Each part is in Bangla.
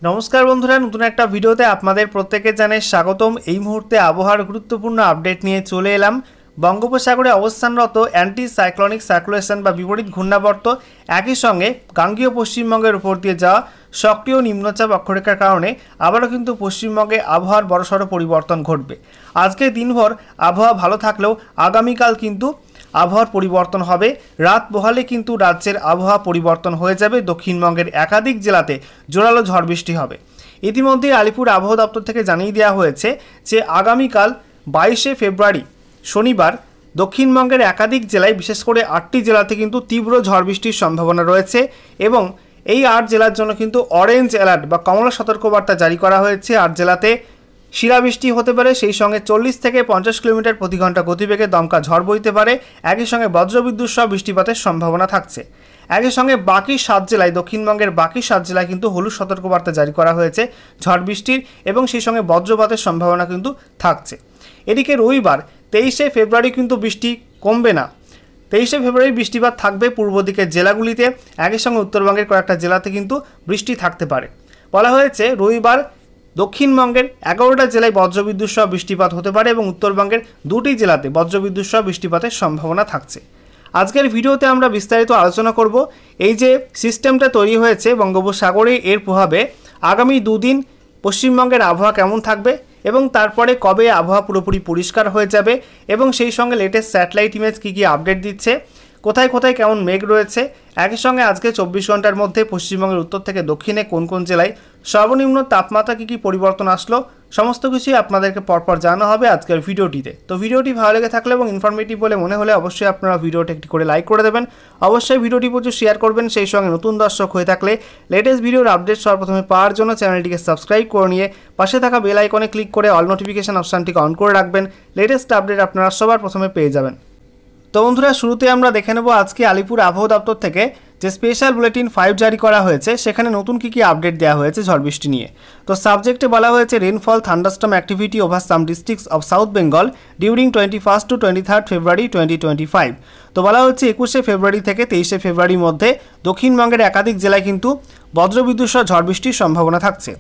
নমস্কার বন্ধুরা, নতুন একটা ভিডিওতে আপনাদের প্রত্যেককে জানাই স্বাগতম। এই মুহূর্তে আবহাওয়ার গুরুত্বপূর্ণ আপডেট নিয়ে চলে এলাম। বঙ্গোপসাগরে অবস্থানরত অ্যান্টি সাইক্লোনিক সার্কুলেশন বা বিপরীত ঘূর্ণাবর্ত একই সঙ্গে গাঙ্গেয় পশ্চিমবঙ্গের উপর দিয়ে যাওয়া সক্রিয় নিম্নচাপ অক্ষরেখার কারণে আবারও কিন্তু পশ্চিমবঙ্গে আবহাওয়ার বড়সড় পরিবর্তন ঘটবে। আজকে দিনভর আবহাওয়া ভালো থাকলেও আগামীকাল কিন্তু আবহাওয়ার পরিবর্তন হবে। রাত পোহালে কিন্তু রাজ্যের আবহাওয়া পরিবর্তন হয়ে যাবে। দক্ষিণবঙ্গের একাধিক জেলাতে জোরালো ঝড় বৃষ্টি হবে। ইতিমধ্যে আলিপুর আবহাওয়া দপ্তর থেকে জানিয়ে দেওয়া হয়েছে যে আগামীকাল 22শে ফেব্রুয়ারি শনিবার দক্ষিণবঙ্গের একাধিক জেলায় বিশেষ করে 8টি জেলাতে কিন্তু তীব্র ঝড় বৃষ্টির সম্ভাবনা রয়েছে এবং এই 8 জেলার জন্য কিন্তু অরেঞ্জ অ্যালার্ট বা কমলা সতর্কবার্তা জারি করা হয়েছে। 8 জেলাতে শিলাবৃষ্টি হতে পারে, সেই সঙ্গে 40 থেকে 50 কিলোমিটার প্রতি ঘন্টা গতিবেগে দমকা ঝড় বইতে পারে। একই সঙ্গে বজ্রবিদ্যুৎ সহ বৃষ্টিপাতের সম্ভাবনা থাকছে। একই সঙ্গে বাকি 7 জেলায়, দক্ষিণবঙ্গের বাকি 7 জেলায় কিন্তু হলুদ সতর্কবার্তা জারি করা হয়েছে ঝড় বৃষ্টির এবং সেই সঙ্গে বজ্রপাতের সম্ভাবনা কিন্তু থাকছে। এদিকে রবিবার 23শে ফেব্রুয়ারি কিন্তু বৃষ্টি কমবে না। 23শে ফেব্রুয়ারি বৃষ্টিপাত থাকবে পূর্ব দিকের জেলাগুলিতে। একই সঙ্গে উত্তরবঙ্গের কয়েকটা জেলাতে কিন্তু বৃষ্টি থাকতে পারে। বলা হয়েছে রবিবার দক্ষিণবঙ্গের 11টা জেলায় বজ্রবিদ্যুৎ সহ বৃষ্টিপাত হতে পারে এবং উত্তরবঙ্গের 2টি জেলাতে বজ্রবিদ্যুৎ সহ বৃষ্টিপাতের সম্ভাবনা থাকছে। আজকের ভিডিওতে আমরা বিস্তারিত আলোচনা করব এই যে সিস্টেমটা তৈরি হয়েছে বঙ্গোপসাগরে, এর প্রভাবে আগামী 2 দিন পশ্চিমবঙ্গের আবহাওয়া কেমন থাকবে এবং তারপরে কবে আবহাওয়া পুরোপুরি পরিষ্কার হয়ে যাবে এবং সেই সঙ্গে লেটেস্ট স্যাটেলাইট ইমেজ কী কী আপডেট দিচ্ছে, কোথায় কোথায় কেমন মেঘ রয়েছে। একই সঙ্গে আজকে 24 ঘন্টার মধ্যে পশ্চিমবঙ্গের উত্তর থেকে দক্ষিণে কোন কোন জেলায় সর্বনিম্ন তাপমাত্রা কী কী পরিবর্তন আসলো, সমস্ত কিছুই আপনাদেরকে পরপর জানানো হবে আজকের ভিডিওটিতে। তো ভিডিওটি ভালো লেগে থাকলে এবং ইনফরমেটিভ বলে মনে হলে অবশ্যই আপনারা ভিডিওটি একটি করে লাইক করে দেবেন। অবশ্যই ভিডিওটি প্রচুর শেয়ার করবেন। সেই সঙ্গে নতুন দর্শক হয়ে থাকলে লেটেস্ট ভিডিওর আপডেট সর্বপ্রথমে পাওয়ার জন্য চ্যানেলটিকে সাবস্ক্রাইব করে নিয়ে পাশে থাকা বেল আইকনে ক্লিক করে অল নোটিফিকেশন অপশানটিকে অন করে রাখবেন। লেটেস্ট আপডেট আপনারা সবার প্রথমে পেয়ে যাবেন। তো বন্ধুরা, শুরুতে আমরা দেখে নেব আজকে আলিপুর আবহাওয়া দপ্তর থেকে যে স্পেশাল বুলেটিন 5 জারি করা হয়েছে সেখানে নতুন কী কী আপডেট দেওয়া হয়েছে ঝড় বৃষ্টি নিয়ে। তো সাবজেক্টে বলা হয়েছে rainfall thunderstorm activity over some districts of south Bengal during 21 to 23 ফেব্রুয়ারি 2025। তো বলা হচ্ছে 21শে ফেব্রুয়ারি থেকে 23শে ফেব্রুয়ারির মধ্যে দক্ষিণবঙ্গের একাধিক জেলায় কিন্তু বজ্রবিদ্যুৎ সহ ঝড় বৃষ্টির সম্ভাবনা থাকছে।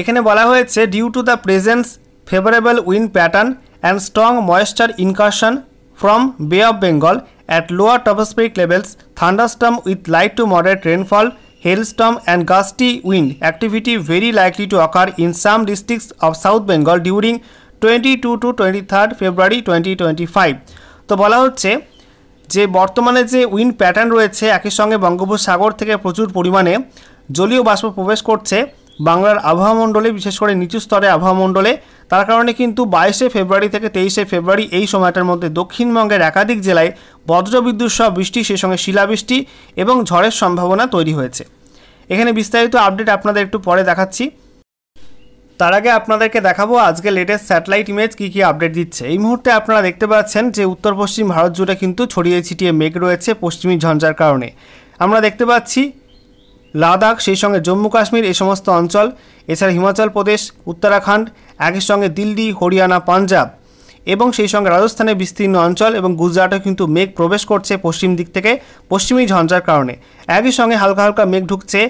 এখানে বলা হয়েছে due to the presence favourable wind pattern and strong moisture incursion from Bay of Bengal at lower tropospheric levels, thunderstorm with light to moderate rainfall, hailstorm and gusty wind activity very likely to occur in some districts of South Bengal during 22 to 23 February 2025। তো বলা হচ্ছে যে বর্তমানে যে উইন্ড প্যাটার্ন রয়েছে, একই সঙ্গে বঙ্গোপসাগর থেকে প্রচুর পরিমাণে জলীয় বাষ্প প্রবেশ করছে বাংলার আবহাওয়া মণ্ডলে, বিশেষ করে নিচু স্তরে আবহাওয়া মণ্ডলে। তার কারণে কিন্তু 22শে ফেব্রুয়ারি থেকে 23শে ফেব্রুয়ারি এই সময়টার মধ্যে দক্ষিণবঙ্গের একাধিক জেলায় বজ্রবিদ্যুৎ সহ বৃষ্টি, সেই সঙ্গে শিলাবৃষ্টি এবং ঝড়ের সম্ভাবনা তৈরি হয়েছে। এখানে বিস্তারিত আপডেট আপনাদের একটু পরে দেখাচ্ছি। তার আগে আপনাদেরকে দেখাবো আজকে লেটেস্ট স্যাটেলাইট ইমেজ কী কী আপডেট দিচ্ছে। এই মুহূর্তে আপনারা দেখতে পাচ্ছেন যে উত্তর পশ্চিম ভারত জুড়ে কিন্তু ছড়িয়ে ছিটিয়ে মেঘ রয়েছে পশ্চিমী ঝঞ্ঝার কারণে। আমরা দেখতে পাচ্ছি লাদাখ, সেই সঙ্গে জম্মু কাশ্মীর, এই সমস্ত অঞ্চল, এছাড়া হিমাচল প্রদেশ, উত্তরাখণ্ড, একই সঙ্গে দিল্লি, হরিয়ানা, পাঞ্জাব এবং সেই সঙ্গে রাজস্থানের বিস্তীর্ণ অঞ্চল এবং গুজরাটে কিন্তু মেঘ প্রবেশ করছে পশ্চিম দিক থেকে পশ্চিমী ঝঞ্ঝার কারণে। একই সঙ্গে হালকা হালকা মেঘ ঢুকছে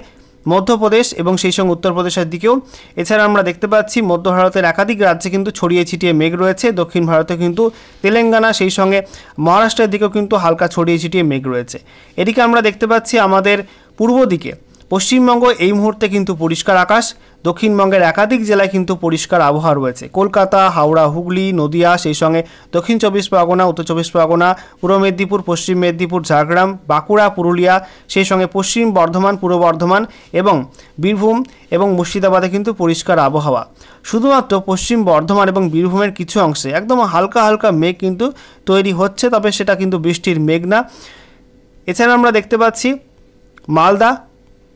মধ্যপ্রদেশ এবং সেই সঙ্গে উত্তরপ্রদেশের দিকেও। এছাড়া আমরা দেখতে পাচ্ছি মধ্য ভারতের একাধিক রাজ্যে কিন্তু ছড়িয়ে ছিটিয়ে মেঘ রয়েছে। দক্ষিণ ভারতে কিন্তু তেলেঙ্গানা, সেই সঙ্গে মহারাষ্ট্রের দিকেও কিন্তু হালকা ছড়িয়ে ছিটিয়ে মেঘ রয়েছে। এদিকে আমরা দেখতে পাচ্ছি আমাদের পূর্ব দিকে পশ্চিমবঙ্গ এই মুহূর্তে কিন্তু পরিষ্কার আকাশ। দক্ষিণবঙ্গের একাধিক জেলায় কিন্তু পরিষ্কার আবহাওয়া রয়েছে। কলকাতা, হাওড়া, হুগলি, নদিয়া, সেই সঙ্গে দক্ষিণ 24 পরগনা, উত্তর 24 পরগনা, পূর্ব মেদিনীপুর, পশ্চিম মেদিনীপুর, ঝাড়গ্রাম, বাঁকুড়া, পুরুলিয়া, সেই সঙ্গে পশ্চিম বর্ধমান, পূর্ব বর্ধমান এবং বীরভূম এবং মুর্শিদাবাদে কিন্তু পরিষ্কার আবহাওয়া। শুধুমাত্র পশ্চিম বর্ধমান এবং বীরভূমের কিছু অংশে একদম হালকা হালকা মেঘ কিন্তু তৈরি হচ্ছে, তবে সেটা কিন্তু বৃষ্টির মেঘ না। এছাড়া আমরা দেখতে পাচ্ছি মালদা,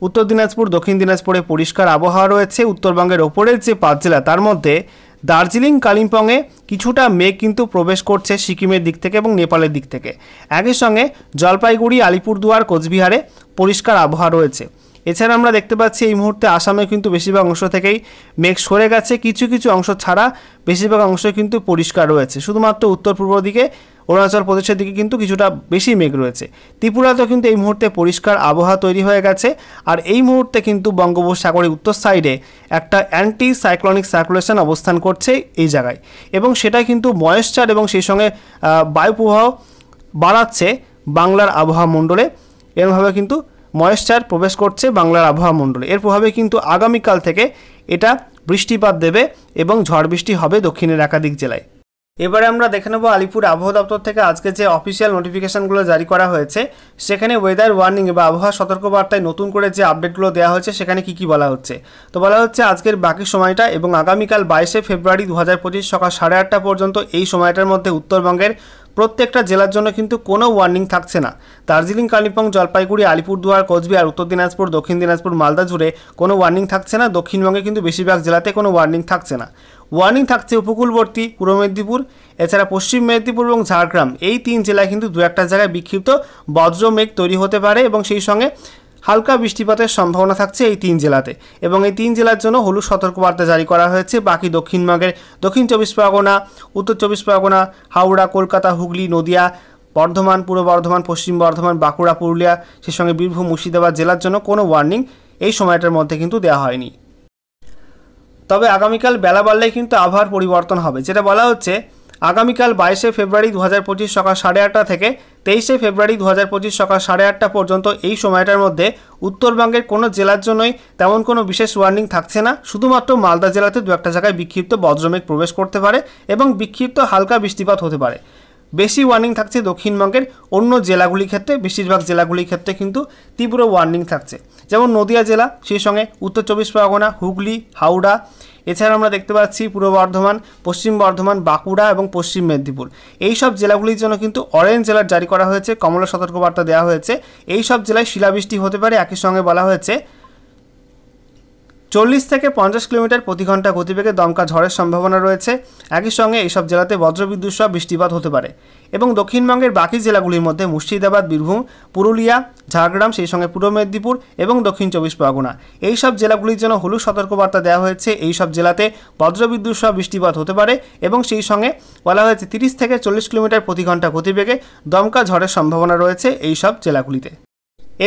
উত্তর দিনাজপুর, দক্ষিণ দিনাজপুরে পরিষ্কার আবহাওয়া রয়েছে। উত্তরবঙ্গের ওপরের যে 5 জেলা তার মধ্যে দার্জিলিং, কালিম্পংয়ে কিছুটা মেঘ কিন্তু প্রবেশ করছে সিকিমের দিক থেকে এবং নেপালের দিক থেকে। একই সঙ্গে জলপাইগুড়ি, আলিপুরদুয়ার, কোচবিহারে পরিষ্কার আবহাওয়া রয়েছে। এছাড়া আমরা দেখতে পাচ্ছি এই মুহূর্তে আসামে কিন্তু বেশিরভাগ অংশ থেকেই মেঘ সরে গেছে, কিছু কিছু অংশ ছাড়া বেশিরভাগ অংশ কিন্তু পরিষ্কার রয়েছে। শুধুমাত্র উত্তর পূর্ব দিকে অরুণাচল প্রদেশের দিকে কিন্তু কিছুটা বেশি মেঘ রয়েছে। ত্রিপুরাতেও কিন্তু এই মুহূর্তে পরিষ্কার আবহাওয়া তৈরি হয়ে গেছে। আর এই মুহূর্তে কিন্তু বঙ্গোপসাগরের উত্তর সাইডে একটা অ্যান্টি সাইক্লোনিক সার্কুলেশন অবস্থান করছে এই জায়গায়, এবং সেটা কিন্তু ময়েশ্চার এবং সেই সঙ্গে বায়ু প্রবাহ বাড়াচ্ছে বাংলার আবহাওয়া মণ্ডলে। এরভাবে কিন্তু ময়েশ্চার প্রবেশ করছে বাংলার আবহাওয়া মণ্ডলে। এর প্রভাবে কিন্তু আগামীকাল থেকে এটা বৃষ্টিপাত দেবে এবং ঝড় বৃষ্টি হবে দক্ষিণের একাধিক জেলায়। এবারে আমরা দেখে নেব আলিপুর আবহাওয়া দপ্তর থেকে আজকে যে অফিসিয়াল নোটিফিকেশনগুলো জারি করা হয়েছে, সেখানে ওয়েদার ওয়ার্নিং বা আবহাওয়া সতর্কবার্তায় নতুন করে যে আপডেটগুলো দেওয়া হয়েছে সেখানে কি বলা হচ্ছে। তো বলা হচ্ছে আজকের বাকি সময়টা এবং আগামীকাল 22শে ফেব্রুয়ারি 2025 সকাল 8:30 পর্যন্ত এই সময়টার মধ্যে উত্তরবঙ্গের প্রত্যেকটা জেলার জন্য কিন্তু কোনো ওয়ার্নিং থাকছে না। দার্জিলিং, কালিম্পং, জলপাইগুড়ি, আলিপুরদুয়ার, কোচবিহার, উত্তর দিনাজপুর, দক্ষিণ দিনাজপুর, মালদা জুড়ে কোনো ওয়ার্নিং থাকছে না। দক্ষিণবঙ্গে কিন্তু বেশিরভাগ জেলাতে কোনো ওয়ার্নিং থাকছে না। ওয়ার্নিং থাকছে উপকূলবর্তী পূর্ব মেদিনীপুর, এছাড়া পশ্চিম মেদিনীপুর এবং ঝাড়গ্রাম, এই 3 জেলায় কিন্তু দু একটা জায়গায় বিক্ষিপ্ত বজ্র মেঘ তৈরি হতে পারে এবং সেই সঙ্গে হালকা বৃষ্টিপাতের সম্ভাবনা থাকছে এই 3 জেলাতে, এবং এই 3 জেলার জন্য হলুদ সতর্কবার্তা জারি করা হয়েছে। বাকি দক্ষিণবঙ্গের দক্ষিণ 24 পরগনা, উত্তর 24 পরগনা, হাওড়া, কলকাতা, হুগলি, নদিয়া, বর্ধমান, পূর্ব বর্ধমান, পশ্চিম বর্ধমান, বাঁকুড়া, পুরুলিয়া, সেই সঙ্গে বীরভূম, মুর্শিদাবাদ জেলার জন্য কোনো ওয়ার্নিং এই সময়টার মধ্যে কিন্তু দেওয়া হয়নি। তবে আগামীকাল বেলা বাড়লেই কিন্তু আবহাওয়ার পরিবর্তন হবে, যেটা বলা হচ্ছে আগামীকাল 22শে ফেব্রুয়ারি 2025 সকাল 8:30 থেকে 23শে ফেব্রুয়ারি 2025 সকাল 8:30 পর্যন্ত এই সময়টার মধ্যে উত্তরবঙ্গের কোনো জেলার জন্যই তেমন কোনো বিশেষ ওয়ার্নিং থাকছে না। শুধুমাত্র মালদা জেলাতে দু একটা জায়গায় বিক্ষিপ্ত বজ্রমেঘ প্রবেশ করতে পারে এবং বিক্ষিপ্ত হালকা বৃষ্টিপাত হতে পারে। বেশি ওয়ার্নিং থাকছে দক্ষিণবঙ্গের অন্য জেলাগুলির ক্ষেত্রে, বেশিরভাগ জেলাগুলির ক্ষেত্রে কিন্তু তীব্র ওয়ার্নিং থাকছে, যেমন নদিয়া জেলা, সেই সঙ্গে উত্তর 24 পরগনা, হুগলি, হাওড়া, এছাড়া আমরা দেখতে পাচ্ছি পূর্ব বর্ধমান, পশ্চিম বর্ধমান, বাঁকুড়া এবং পশ্চিম মেদিনীপুর, এই সব জেলাগুলির জন্য কিন্তু অরেঞ্জ অ্যালার্ট জারি করা হয়েছে, কমলা সতর্কবার্তা দেওয়া হয়েছে। এই সব জেলায় শিলাবৃষ্টি হতে পারে। একই সঙ্গে বলা হয়েছে 40 থেকে 50 কিলোমিটার প্রতি ঘন্টা গতিবেগে দমকা ঝড়ের সম্ভাবনা রয়েছে। একই সঙ্গে এইসব জেলাতে বজ্রবিদ্যুৎ সহ বৃষ্টিপাত হতে পারে। এবং দক্ষিণবঙ্গের বাকি জেলাগুলির মধ্যে মুর্শিদাবাদ, বীরভূম, পুরুলিয়া, ঝাড়গ্রাম, সেই সঙ্গে পূর্ব মেদিনীপুর এবং দক্ষিণ 24 পরগনা, এই সব জেলাগুলির জন্য হলুদ সতর্কবার্তা দেওয়া হয়েছে। এই সব জেলাতে বজ্রবিদ্যুৎ সহ বৃষ্টিপাত হতে পারে এবং সেই সঙ্গে বলা হয়েছে 30 থেকে 40 কিলোমিটার প্রতি ঘন্টা গতিবেগে দমকা ঝড়ের সম্ভাবনা রয়েছে এই সব জেলাগুলিতে।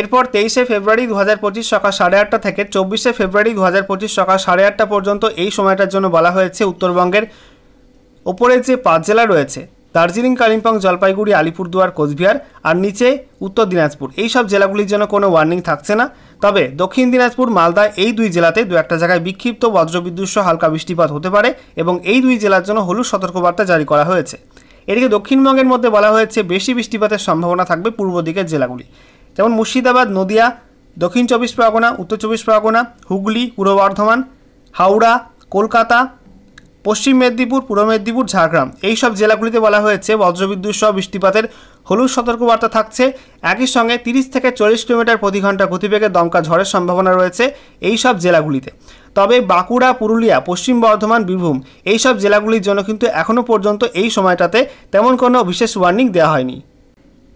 এরপর 23শে ফেব্রুয়ারি 2025 সকাল 8:30 থেকে 24শে ফেব্রুয়ারি 2025 সকাল 8:30 পর্যন্ত এই সময়টার জন্য বলা হয়েছে উত্তরবঙ্গের ওপরে যে 5 জেলা রয়েছে, দার্জিলিং, কালিম্পং, জলপাইগুড়ি, আলিপুরদুয়ার, কোচবিহার আর নিচে উত্তর দিনাজপুর, এই সব জেলাগুলির জন্য কোনো ওয়ার্নিং থাকছে না। তবে দক্ষিণ দিনাজপুর, মালদা, এই 2 জেলাতে দু একটা জায়গায় বিক্ষিপ্ত বজ্রবিদ্যুৎ সহ হালকা বৃষ্টিপাত হতে পারে এবং এই 2 জেলার জন্য হলুদ সতর্কবার্তা জারি করা হয়েছে। এদিকে দক্ষিণবঙ্গের মধ্যে বলা হয়েছে বেশি বৃষ্টিপাতের সম্ভাবনা থাকবে পূর্ব দিকের জেলাগুলি, যেমন মুর্শিদাবাদ, নদিয়া, দক্ষিণ 24 পরগনা, উত্তর 24 পরগনা, হুগলি, পূর্ব বর্ধমান, হাওড়া, কলকাতা, পশ্চিম মেদিনীপুর, পূর্ব মেদিনীপুর, ঝাড়গ্রাম, এই সব জেলাগুলিতে বলা হয়েছে বজ্রবিদ্যুৎ সহ বৃষ্টিপাতের হলুদ সতর্কবার্তা থাকছে। একই সঙ্গে 30 থেকে 40 কিলোমিটার প্রতি ঘন্টা গতিবেগে দমকা ঝড়ের সম্ভাবনা রয়েছে এই সব জেলাগুলিতে। তবে বাঁকুড়া, পুরুলিয়া, পশ্চিম বর্ধমান, বীরভূম, এই সব জেলাগুলির জন্য কিন্তু এখনও পর্যন্ত এই সময়টাতে তেমন কোনো বিশেষ ওয়ার্নিং দেওয়া হয়নি।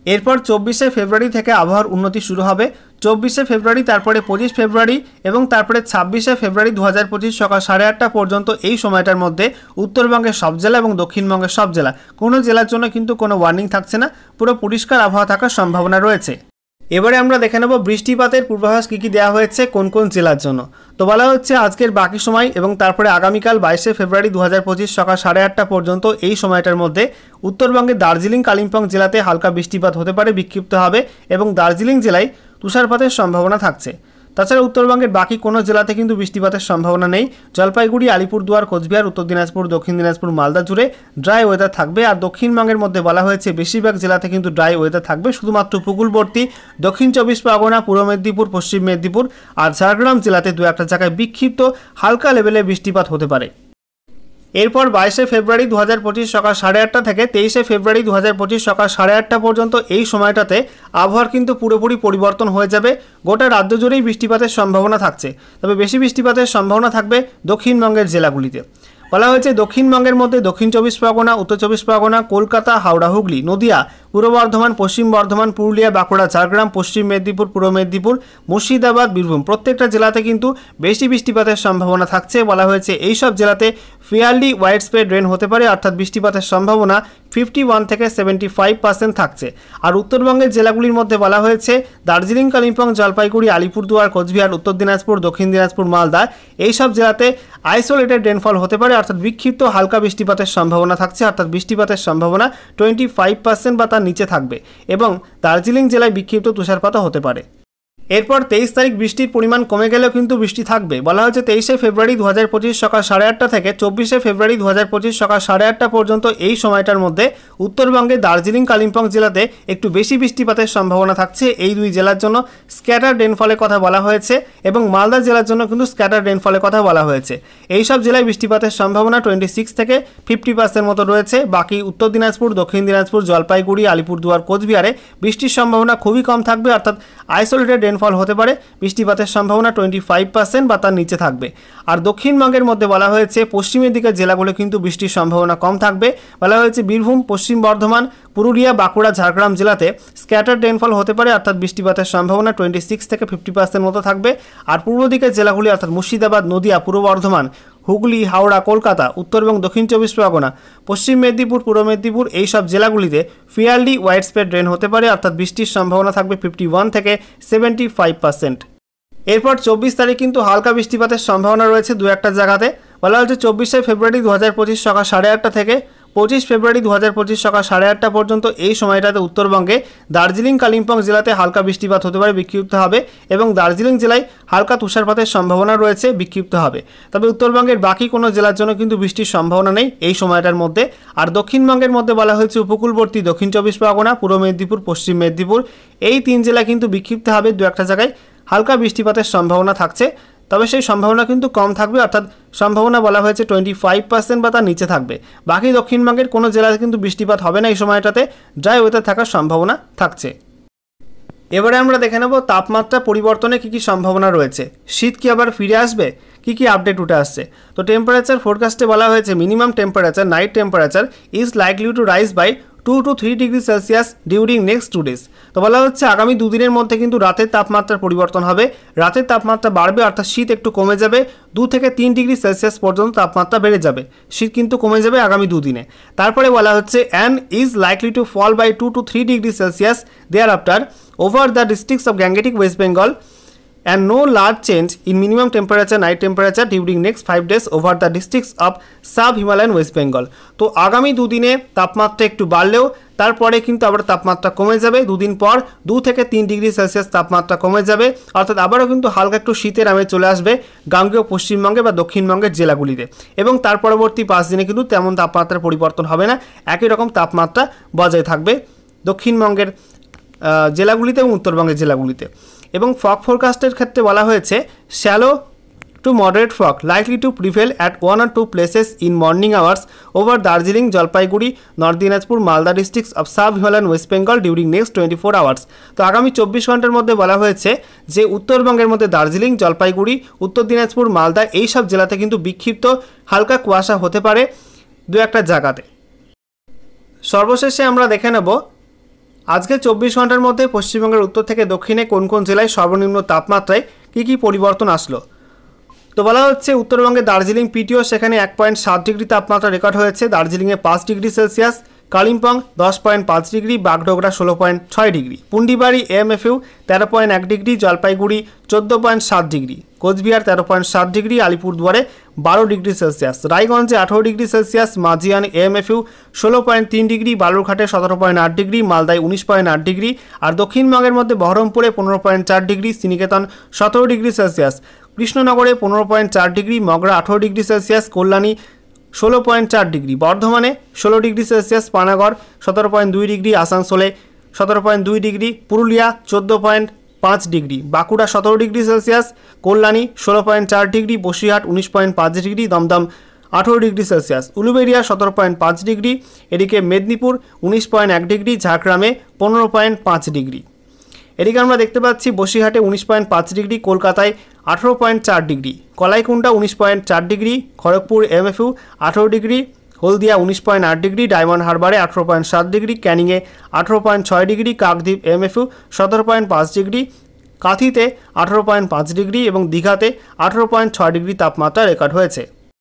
এরপর 24শে ফেব্রুয়ারি থেকে আবহাওয়ার উন্নতি শুরু হবে। 24শে ফেব্রুয়ারি, তারপরে 25 ফেব্রুয়ারি এবং তারপরে 26শে ফেব্রুয়ারি 2025 সকাল 8:30 পর্যন্ত এই সময়টার মধ্যে উত্তরবঙ্গের সব জেলা এবং দক্ষিণবঙ্গের সব জেলা, কোনো জেলার জন্য কিন্তু কোনো ওয়ার্নিং থাকছে না, পুরো পরিষ্কার আবহাওয়া থাকার সম্ভাবনা রয়েছে। এবারে আমরা দেখে নেব বৃষ্টিপাতের পূর্বাভাস কী কী দেওয়া হয়েছে কোন কোন জেলার জন্য। তো বলা হচ্ছে আজকের বাকি সময় এবং তারপরে আগামীকাল 22শে ফেব্রুয়ারি 2025 সকাল 8:30 পর্যন্ত এই সময়টার মধ্যে উত্তরবঙ্গের দার্জিলিং, কালিম্পং জেলাতে হালকা বৃষ্টিপাত হতে পারে, বিক্ষিপ্ত হবে এবং দার্জিলিং জেলায় তুষারপাতের সম্ভাবনা থাকছে। তাছাড়া উত্তরবঙ্গের বাকি কোনো জেলাতে কিন্তু বৃষ্টিপাতের সম্ভাবনা নেই। জলপাইগুড়ি, আলিপুরদুয়ার, কোচবিহার, উত্তর দিনাজপুর, দক্ষিণ দিনাজপুর, মালদা জুড়ে ড্রাই ওয়েদার থাকবে। আর দক্ষিণবঙ্গের মধ্যে বলা হয়েছে বেশিরভাগ জেলাতে কিন্তু ড্রাই ওয়েদার থাকবে, শুধুমাত্র উপকূলবর্তী দক্ষিণ 24 পরগনা, পূর্ব মেদিনীপুর, পশ্চিম মেদিনীপুর আর ঝাড়গ্রাম জেলাতে দু একটা জায়গায় বিক্ষিপ্ত হালকা লেভেলে বৃষ্টিপাত হতে পারে। এরপর 22শে ফেব্রুয়ারি 2025 সকাল 8:30 থেকে 23শে ফেব্রুয়ারি 2025 সকাল 8:30 পর্যন্ত এই সময়টাতে আবহাওয়ার কিন্তু পুরোপুরি পরিবর্তন হয়ে যাবে। গোটা রাজ্য জুড়েই বৃষ্টিপাতের সম্ভাবনা থাকছে, তবে বেশি বৃষ্টিপাতের সম্ভাবনা থাকবে দক্ষিণবঙ্গের জেলাগুলিতে। বলা হয়েছে দক্ষিণবঙ্গের মধ্যে দক্ষিণ 24 পরগনা, উত্তর 24 পরগনা, কলকাতা, হাওড়া, হুগলি, নদিয়া, পূর্ব বর্ধমান, পশ্চিম বর্ধমান, পুরুলিয়া, বাঁকুড়া, ঝাড়গ্রাম, পশ্চিম মেদিনীপুর, পূর্ব মেদিনীপুর, মুর্শিদাবাদ, বীরভূম প্রত্যেকটা জেলাতে কিন্তু বেশি বৃষ্টিপাতের সম্ভাবনা থাকছে। বলা হয়েছে এই সব জেলাতে ফেয়ারলি ওয়াইড স্প্রেড রেন হতে পারে, অর্থাৎ বৃষ্টিপাতের সম্ভাবনা 51 থেকে 75% থাকছে। আর উত্তরবঙ্গের জেলাগুলির মধ্যে বলা হয়েছে দার্জিলিং, কালিম্পং, জলপাইগুড়ি, আলিপুরদুয়ার, কোচবিহার, উত্তর দিনাজপুর, দক্ষিণ দিনাজপুর, মালদা এই সব জেলাতে আইসোলেটেড রেনফল হতে পারে, অর্থাৎ বিক্ষিপ্ত হালকা বৃষ্টিপাতের সম্ভাবনা থাকছে, অর্থাৎ বৃষ্টিপাতের সম্ভাবনা 25% বা তার নিচে থাকবে এবং দার্জিলিং জেলায় বিক্ষিপ্ত তুষারপাতও হতে পারে। এরপর 23 তারিখ বৃষ্টির পরিমাণ কমে গেলেও কিন্তু বৃষ্টি থাকবে। বলা হচ্ছে 23শে ফেব্রুয়ারি 2025 সকাল 8:30 থেকে 24শে ফেব্রুয়ারি 2025 সকাল 8:30 পর্যন্ত এই সময়টার মধ্যে উত্তরবঙ্গে দার্জিলিং, কালিম্পং জেলাতে একটু বেশি বৃষ্টিপাতের সম্ভাবনা থাকছে। এই দুই জেলার জন্য স্ক্যাটার রেনফলের কথা বলা হয়েছে এবং মালদা জেলার জন্য কিন্তু স্ক্যাটার রেনফলের কথা বলা হয়েছে। এই সব জেলায় বৃষ্টিপাতের সম্ভাবনা 26 থেকে 50% মতো রয়েছে। বাকি উত্তর দিনাজপুর, দক্ষিণ দিনাজপুর, জলপাইগুড়ি, আলিপুরদুয়ার, কোচবিহারে বৃষ্টির সম্ভাবনা খুবই কম থাকবে, অর্থাৎ আইসোলেটেড রেনফল হতে পারে, বৃষ্টিপাতের সম্ভাবনা 25% বা তার নিচে থাকবে। আর দক্ষিণবঙ্গের মধ্যে বলা হয়েছে পশ্চিমের দিকের জেলাগুলো কিন্তু বৃষ্টির সম্ভাবনা কম থাকবে। বলা হয়েছে বীরভূম, পশ্চিম বর্ধমান, পুরুলিয়া, বাঁকুড়া, ঝাড়গ্রাম জেলাতে স্ক্যাটার রেনফল হতে পারে, অর্থাৎ বৃষ্টিপাতের সম্ভাবনা 26 থেকে 50% মতো থাকবে। আর পূর্ব দিকের জেলাগুলি অর্থাৎ মুর্শিদাবাদ, নদিয়া, পূর্ব বর্ধমান, হুগলি, হাওড়া, কলকাতা, উত্তর এবং দক্ষিণ 24 পরগনা, পশ্চিম মেদিনীপুর, পূর্ব মেদিনীপুর এই সব জেলাগুলিতে ফেয়ারলি ওয়াইড স্প্রেড রেন হতে পারে, অর্থাৎ বৃষ্টির সম্ভাবনা থাকবে 51 থেকে 75%। এরপর 24 তারিখ কিন্তু হালকা বৃষ্টিপাতের সম্ভাবনা রয়েছে দু একটা জায়গাতে। বলা হচ্ছে 24শে ফেব্রুয়ারি 2025 সকাল 8:30 থেকে 25 ফেব্রুয়ারি 2025 সকাল 8:30 পর্যন্ত এই সময়টাতে উত্তরবঙ্গে দার্জিলিং, কালিম্পং জেলাতে হালকা বৃষ্টিপাত হতে পারে, বিক্ষিপ্ত হবে এবং দার্জিলিং জেলায় হালকা তুষারপাতের সম্ভাবনা রয়েছে, বিক্ষিপ্ত হবে। তবে উত্তরবঙ্গের বাকি কোনো জেলার জন্য কিন্তু বৃষ্টির সম্ভাবনা নেই এই সময়টার মধ্যে। আর দক্ষিণবঙ্গের মধ্যে বলা হয়েছে উপকূলবর্তী দক্ষিণ 24 পরগনা, পূর্ব মেদিনীপুর, পশ্চিম মেদিনীপুর এই তিন জেলা কিন্তু বিক্ষিপ্ত হবে, দু একটা জায়গায় হালকা বৃষ্টিপাতের সম্ভাবনা থাকছে, তবে সেই সম্ভাবনা কিন্তু কম থাকবে, অর্থাৎ সম্ভাবনা বলা হয়েছে 25% বা তার নিচে থাকবে। বাকি দক্ষিণবঙ্গের কোনো জেলায় কিন্তু বৃষ্টিপাত হবে না এই সময়টাতে, ড্রাই ওয়েদার থাকার সম্ভাবনা থাকছে। এবারে আমরা দেখে নেব তাপমাত্রা পরিবর্তনে কী কী সম্ভাবনা রয়েছে। শীত কি আবার ফিরে আসবে, কী কী আপডেট উঠে আসছে। তো টেম্পারেচার ফোরকাস্টে বলা হয়েছে minimum temperature, night temperature is likely to rise by 2 to 3 degree Celsius during next 2 days। তো বলা হচ্ছে আগামী দুদিনের মধ্যে কিন্তু রাতের তাপমাত্রার পরিবর্তন হবে, রাতের তাপমাত্রা বাড়বে, অর্থাৎ শীত একটু কমে যাবে, 2 থেকে 3 ডিগ্রি সেলসিয়াস পর্যন্ত তাপমাত্রা বেড়ে যাবে, শীত কিন্তু কমে যাবে আগামী দুদিনে। তারপরে বলা হচ্ছে and is likely to fall by 2 to 3 degree Celsius thereafter over the districts of Gangetic West Bengal and no large change in minimum temperature, night temperature during next 5 days over the districts of sub-Himalayan West Bengal। তো আগামী দুদিনে তাপমাত্রা একটু বাড়লেও তারপরে কিন্তু আবার তাপমাত্রা কমে যাবে, দুদিন পর 2 থেকে 3 ডিগ্রি সেলসিয়াস তাপমাত্রা কমে যাবে, অর্থাৎ আবারও কিন্তু হালকা একটু শীতের আমেজ চলে আসবে গাঙ্গেয় পশ্চিমবঙ্গে বা দক্ষিণবঙ্গের জেলাগুলিতে এবং তার পরবর্তী 5 দিনে কিন্তু তেমন তাপমাত্রার পরিবর্তন হবে না, একই রকম তাপমাত্রা বজায় থাকবে দক্ষিণবঙ্গের জেলাগুলিতে এবং উত্তরবঙ্গের জেলাগুলিতে। এবং ফগ ফোরকাস্টের ক্ষেত্রে বলা হয়েছে shallow to moderate fog likely to prevail at 1 or 2 places in morning hours over Darjeeling, Jalpaiguri, north Dinajpur, Malda districts of sub Himalayan West Bengal during next 24 hours. তো আগামী 24 ঘন্টার মধ্যে বলা হয়েছে যে উত্তরবঙ্গের মধ্যে দার্জিলিং, জলপাইগুড়ি, উত্তর দিনাজপুর, মালদা এই সব জেলাতে কিন্তু বিক্ষিপ্ত হালকা কুয়াশা হতে পারে দু একটা জায়গাতে। সর্বশেষে আমরা দেখে নেব আজকে 24 ঘন্টার মধ্যে পশ্চিমবঙ্গের উত্তর থেকে দক্ষিণে কোন কোন জেলায় সর্বনিম্ন তাপমাত্রায় কী কী পরিবর্তন আসলো। তো বলা হচ্ছে উত্তরবঙ্গে দার্জিলিং পিটিও সেখানে 1.7 ডিগ্রি তাপমাত্রা রেকর্ড হয়েছে, দার্জিলিংয়ে 5 degree Celsius, Kalimpong 10.5 degree, Bagdogra 16.6 degree, Pundibari AMFU 13.1 degree, Jalpaiguri 14.7 degree, Coochbehar 13.7 degree, আলিপুরদুয়ারে 12 ডিগ্রি সেলসিয়াস, রায়গঞ্জে 18 degree Celsius, Majhian AMFU 16.3 degree, বালুরঘাটে 17.8 ডিগ্রি, মালদায় 19.8 ডিগ্রি, আর দক্ষিণবঙ্গের মধ্যে বহরমপুরে 15.4 ডিগ্রি, শ্রীনিকেতন 17 ডিগ্রি সেলসিয়াস, কৃষ্ণনগরে 15.4 degree, Magra 18 degree Celsius, Kalyani 16.4 degree, বর্ধমানে 16 ডিগ্রি সেলসিয়াস, পানাগড় 17.2 ডিগ্রি, আসানসোলে 17.2 degree, Purulia 14.5 degree, Bankura 17 degree Celsius, Kalyani 16.4 degree, Basirhat 19.5 degree, Dumdum 18 degree Celsius, Uluberia 17.5 degree, এদিকে মেদিনীপুর 19.1 ডিগ্রি, ঝাড়গ্রামে 15.5 ডিগ্রি। এদিকে আমরা দেখতে পাচ্ছি বসিরহাটে 19.5 ডিগ্রি, কলকাতায় 18.4 degree, Kalaikunda 19.4 degree, Kharagpur MFU 18 degree, Haldia 19.8 degree, Diamond হারবারে 18.7 ডিগ্রি, ক্যানিংয়ে 18.6 ডিগ্রি, কাকদ্বীপ এমএফইউ 17.5 ডিগ্রি, কাঁথিতে 18.5 ডিগ্রি এবং দীঘাতে 18.6 ডিগ্রি তাপমাত্রা রেকর্ড হয়েছে।